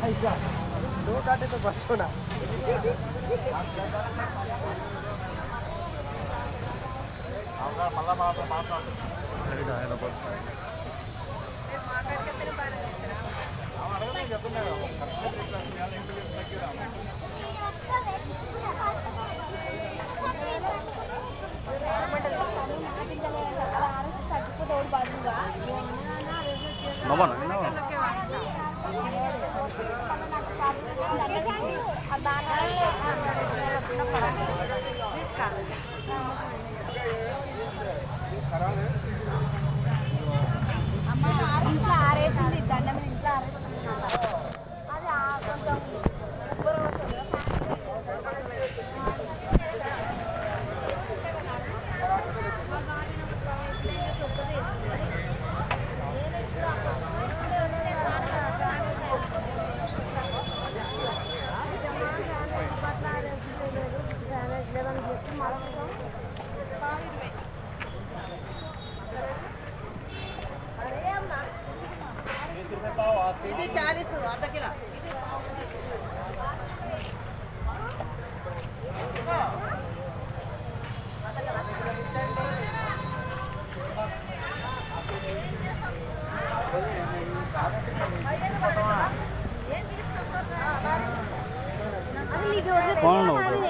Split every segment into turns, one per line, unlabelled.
दो काटे तो बस होना
ఇంట్లో ఆరేసింది దండం ఇంట్లో ఆరేసింది అది కొంచెం
ఇది 40 అర్ధ కిలో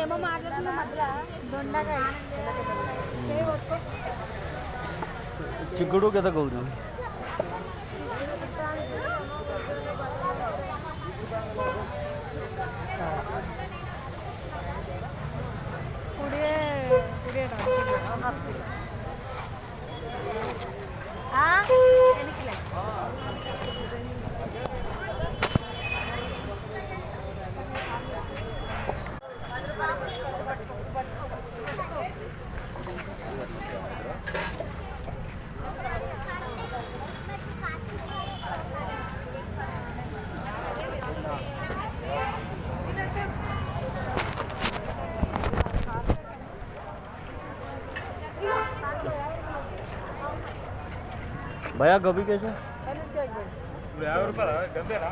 ఏమో మాట్లాడుతున్నా మధ్యలో దొండకాయ
चिगड़ू के तक बोलते हैं भैया गोभी कैसे?
50 रुपये गंदे ना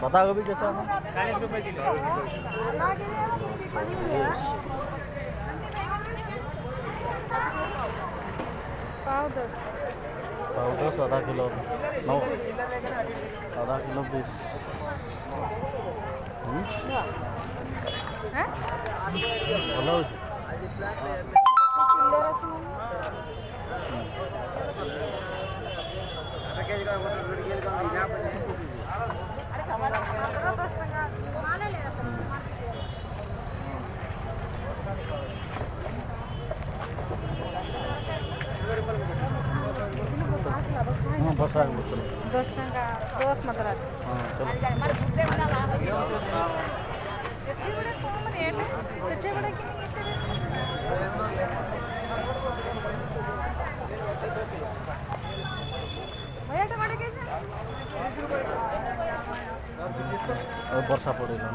पता गोभी कैसा?
40 रुपये किलो
पाव दस आधा किलो 9 आधा किलो 20 बोलो बस आ गए
10 टका 10 मतलब
हाँ चलो वर्षा पड़ेगा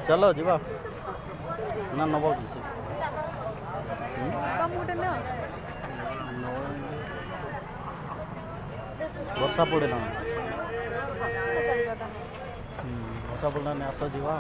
चलो जीवा ना नबो किसी वर्षा पड़े ना वर्षा पड़ना आस जीवा